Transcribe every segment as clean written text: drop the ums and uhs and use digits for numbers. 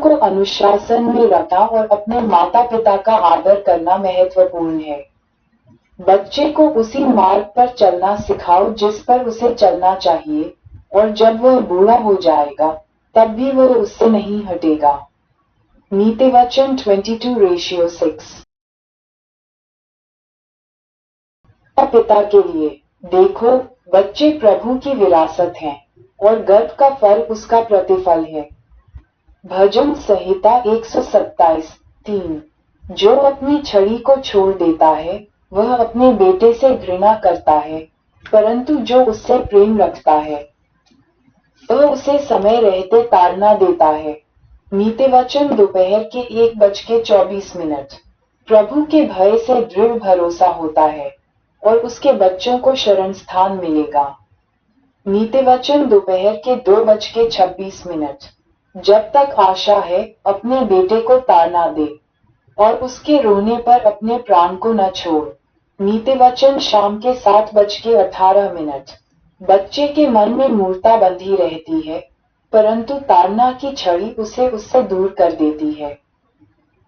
को अनुशासन में रखना और अपने माता पिता का आदर करना महत्वपूर्ण है। बच्चे को उसी मार्ग पर चलना सिखाओ जिस पर उसे चलना चाहिए, और जब वह बूढ़ा हो जाएगा तब भी वह उससे नहीं हटेगा। नीतिवचन 22:6। पिता के लिए देखो, बच्चे प्रभु की विरासत हैं, और गर्भ का फल उसका प्रतिफल है। भजन संहिता 127:3। जो अपनी छड़ी को छोड़ देता है वह अपने बेटे से घृणा करता है, परंतु जो उससे प्रेम रखता है वह उसे समय रहते ताड़ना देता है। नीतिवचन दोपहर के 1:24। प्रभु के भय से दृढ़ भरोसा होता है और उसके बच्चों को शरण स्थान मिलेगा। नीतिवचन दोपहर के 2:26। जब तक आशा है अपने बेटे को ताड़ना दे, और उसके रोने पर अपने प्राण को न छोड़। नीतिवचन शाम के 7:18। बच्चे के मन में मूर्ता बंधी रहती है, परंतु ताड़ना की छड़ी उसे उससे दूर कर देती है।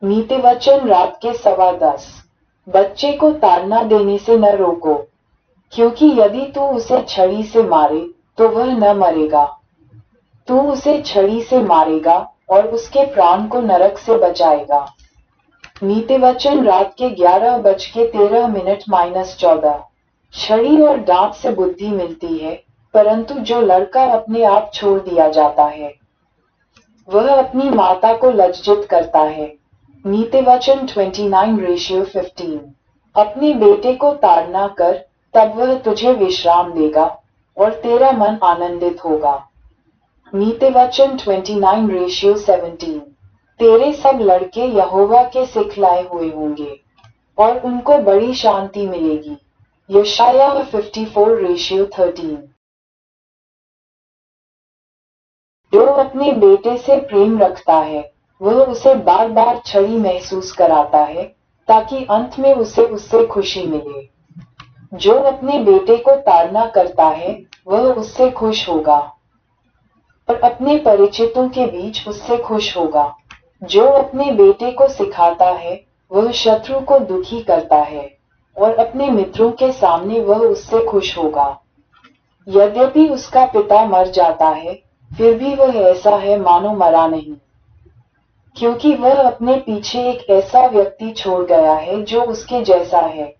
नीतिवचन रात के 10:15। बच्चे को ताड़ना देने से न रोको, क्योंकि यदि तू उसे छड़ी से मारे तो वह न मरेगा। तू उसे छड़ी से मारेगा और उसके प्राण को नरक से बचाएगा। नीतिवचन रात के 11:13-14। छड़ी और डांट से बुद्धि मिलती है, परंतु जो लड़का अपने आप छोड़ दिया जाता है वह अपनी माता को लज्जित करता है। नीतिवचन 29:15। अपने बेटे को ताड़ना कर, तब वह तुझे विश्राम देगा और तेरा मन आनंदित होगा। नीतिवचन 29:17। तेरे सब लड़के यहोवा के सिखलाए हुए होंगे और उनको बड़ी शांति मिलेगी। यशायाह 54:13। जो अपने बेटे से प्रेम रखता है वह उसे बार बार छड़ी महसूस कराता है, ताकि अंत में उसे उससे खुशी मिले। जो अपने बेटे को ताड़ना करता है वह उससे खुश होगा और अपने परिचितों के बीच उससे खुश होगा। जो अपने बेटे को सिखाता है वह शत्रु को दुखी करता है, और अपने मित्रों के सामने वह उससे खुश होगा। यद्यपि उसका पिता मर जाता है, फिर भी वह ऐसा है मानो मरा नहीं, क्योंकि वह अपने पीछे एक ऐसा व्यक्ति छोड़ गया है जो उसके जैसा है।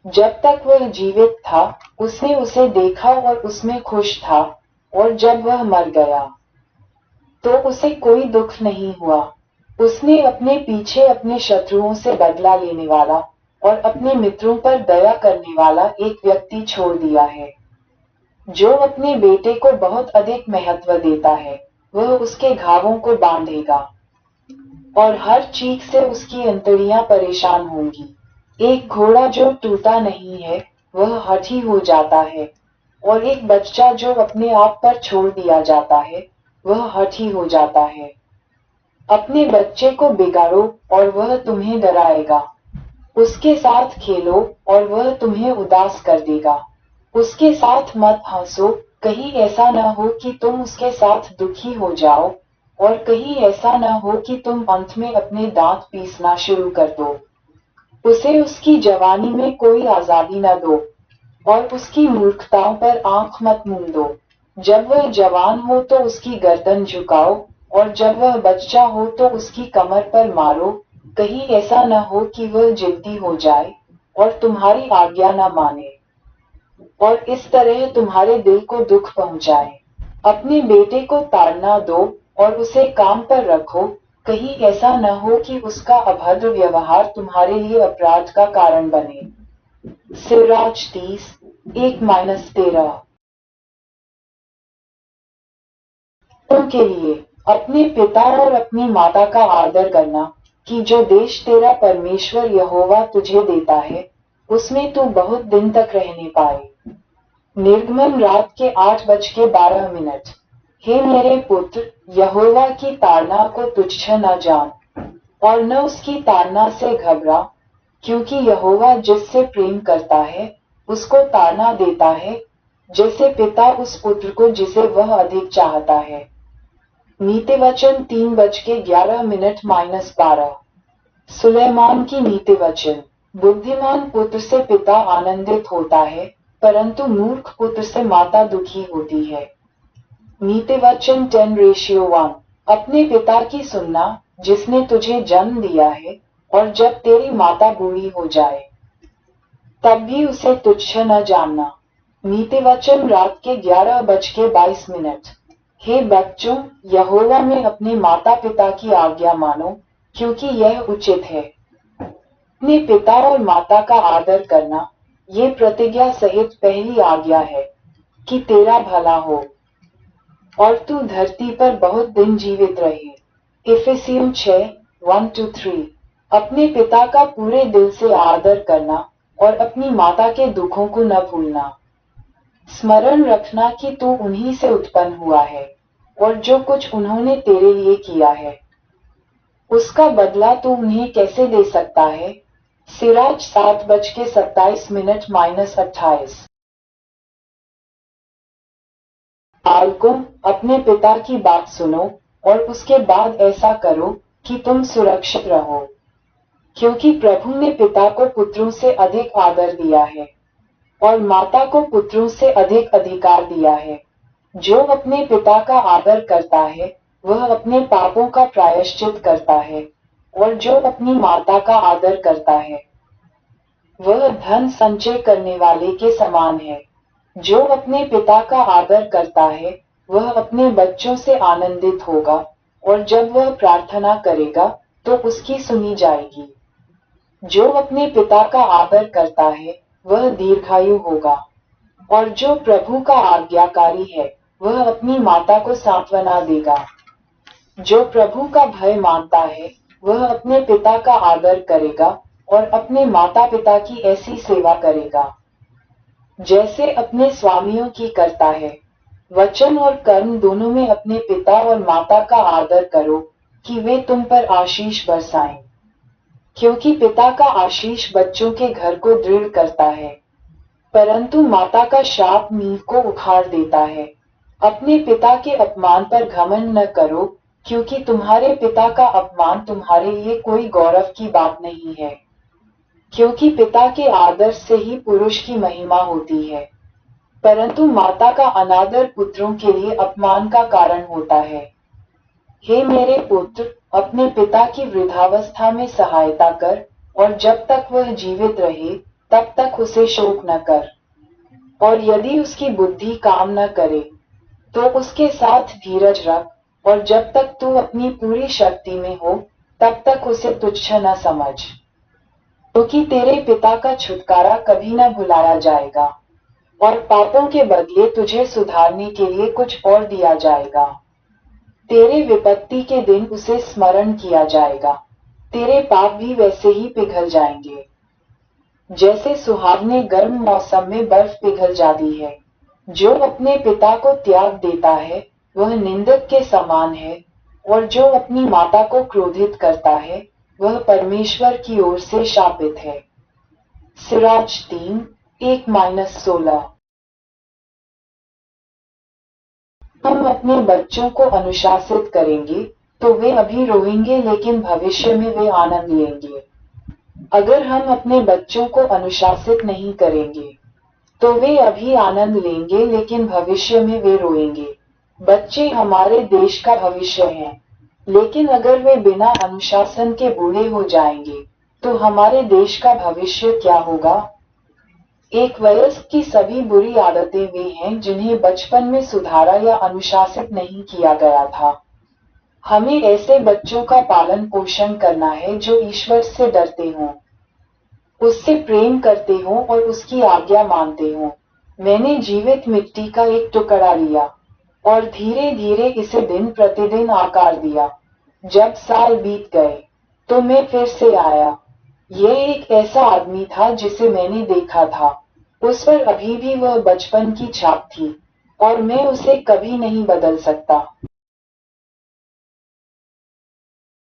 जब तक वह जीवित था उसने उसे देखा और उसमें खुश था, और जब वह मर गया तो उसे कोई दुख नहीं हुआ। उसने अपने पीछे अपने शत्रुओं से बदला लेने वाला और अपने मित्रों पर दया करने वाला एक व्यक्ति छोड़ दिया है। जो अपने बेटे को बहुत अधिक महत्व देता है वह उसके घावों को बांधेगा, और हर चीख से उसकी अंतड़ियां परेशान होंगी। एक घोड़ा जो टूटा नहीं है वह हठी हो जाता है, और एक बच्चा जो अपने आप पर छोड़ दिया जाता है वह हठी हो जाता है। अपने बच्चे को बिगाड़ो और वह तुम्हें डराएगा। उसके साथ खेलो और वह तुम्हें उदास कर देगा। उसके साथ मत हंसो, कहीं ऐसा न हो कि तुम उसके साथ दुखी हो जाओ, और कहीं ऐसा न हो कि तुम अंत में अपने दांत पीसना शुरू कर दो। उसे उसकी जवानी में कोई आजादी न दो, और उसकी मूर्खताओं पर आंख मत मूंदो। जब वह जवान हो तो उसकी गर्दन झुकाओ, और जब वह बच्चा हो तो उसकी कमर पर मारो, कहीं ऐसा न हो कि वह जिद्दी हो जाए और तुम्हारी आज्ञा न माने, और इस तरह तुम्हारे दिल को दुख पहुंचाए। अपने बेटे को ताड़ना दो और उसे काम पर रखो, कहीं ऐसा न हो कि उसका अभद्र व्यवहार तुम्हारे लिए अपराध का कारण बने। सिराज 30:1-13। के लिए अपने पिता और अपनी माता का आदर करना, कि जो देश तेरा परमेश्वर यहोवा तुझे देता है उसमें तू बहुत दिन तक रहने पाए। निर्गमन रात के 8:12। हे मेरे पुत्र, यहोवा की ताड़ना को तुच्छ न जान और न उसकी ताड़ना से घबरा, क्योंकि यहोवा जिससे प्रेम करता है उसको ताड़ना देता है, जैसे पिता उस पुत्र को जिसे वह अधिक चाहता है। नीतिवचन 3:11 सुलेमान की नीतिवचन। बुद्धिमान पुत्र से पिता आनंदित होता है, परंतु मूर्ख पुत्र से माता दुखी होती है। नीतिवचन 10:1 अपने पिता की सुनना, जिसने तुझे जन्म दिया है, और जब तेरी माता बूढ़ी हो जाए तब भी उसे तुच्छ न जानना। नीतिवचन रात के 11:22 हे बच्चों, यहोवा में अपने माता पिता की आज्ञा मानो, क्योंकि यह उचित है। अपने पिता और माता का आदर करना, ये प्रतिज्ञा सहित पहली आज्ञा है, कि तेरा भला हो और तू धरती पर बहुत दिन जीवित रहे। इफिसियों 6:1-3 अपने पिता का पूरे दिल से आदर करना और अपनी माता के दुखों को न भूलना। स्मरण रखना कि तू उन्हीं से उत्पन्न हुआ है, और जो कुछ उन्होंने तेरे लिए किया है, उसका बदला तू उन्हें कैसे दे सकता है। सिराज 7:27 बालकों, अपने पिता की बात सुनो और उसके बाद ऐसा करो कि तुम सुरक्षित रहो, क्योंकि प्रभु ने पिता को पुत्रों से अधिक आदर दिया है और माता को पुत्रों से अधिक अधिकार दिया है। जो अपने पिता का आदर करता है, वह अपने पापों का प्रायश्चित करता है, और जो अपनी माता का आदर करता है, वह धन संचय करने वाले के समान है। जो अपने पिता का आदर करता है, वह अपने बच्चों से आनंदित होगा, और जब वह प्रार्थना करेगा तो उसकी सुनी जाएगी। जो अपने पिता का आदर करता है, वह दीर्घायु होगा, और जो प्रभु का आज्ञाकारी है, वह अपनी माता को सांत्वना देगा। जो प्रभु का भय मानता है, वह अपने पिता का आदर करेगा और अपने माता पिता की ऐसी सेवा करेगा जैसे अपने स्वामियों की करता है। वचन और कर्म दोनों में अपने पिता और माता का आदर करो, कि वे तुम पर आशीष बरसाएं, क्योंकि पिता का आशीष बच्चों के घर को दृढ़ करता है, परंतु माता का शाप नींव को उखाड़ देता है। अपने पिता के अपमान पर घमंड न करो, क्योंकि तुम्हारे पिता का अपमान तुम्हारे लिए कोई गौरव की बात नहीं है, क्योंकि पिता के आदर से ही पुरुष की महिमा होती है, परंतु माता का अनादर पुत्रों के लिए अपमान का कारण होता है। हे मेरे पुत्र, अपने पिता की वृद्धावस्था में सहायता कर, और जब तक वह जीवित रहे तब तक उसे शोक न कर। और यदि उसकी बुद्धि काम न करे तो उसके साथ धीरज रख, और जब तक तू अपनी पूरी शक्ति में हो तब तक उसे तुच्छ न समझ, क्योंकि तेरे पिता का छुटकारा कभी न भुलाया जाएगा, और पापों के बदले तुझे सुधारने के लिए कुछ और दिया जाएगा। तेरे विपत्ति के दिन उसे स्मरण किया जाएगा, तेरे पाप भी वैसे ही पिघल जाएंगे, जैसे सुहावने गर्म मौसम में बर्फ पिघल जाती है। जो अपने पिता को त्याग देता है, वह निंदक के समान है, और जो अपनी माता को क्रोधित करता है, वह परमेश्वर की ओर से शापित है। सिराज 3:1-16 हम अपने बच्चों को अनुशासित करेंगे तो वे अभी रोएंगे, लेकिन भविष्य में वे आनंद लेंगे। अगर हम अपने बच्चों को अनुशासित नहीं करेंगे तो वे अभी आनंद लेंगे, लेकिन भविष्य में वे रोएंगे। बच्चे हमारे देश का भविष्य हैं, लेकिन अगर वे बिना अनुशासन के बूढ़े हो जाएंगे तो हमारे देश का भविष्य क्या होगा। एक वयस्क की सभी बुरी आदतें वे हैं जिन्हें बचपन में सुधारा या अनुशासित नहीं किया गया था। हमें ऐसे बच्चों का पालन पोषण करना है जो ईश्वर से डरते हों, उससे प्रेम करते हों और उसकी आज्ञा मानते हों। मैंने जीवित मिट्टी का एक टुकड़ा लिया और धीरे धीरे इसे दिन प्रतिदिन आकार दिया। जब साल बीत गए तो मैं फिर से आया। यह एक ऐसा आदमी था जिसे मैंने देखा था। उस पर अभी भी वह बचपन की छाप थी और मैं उसे कभी नहीं बदल सकता।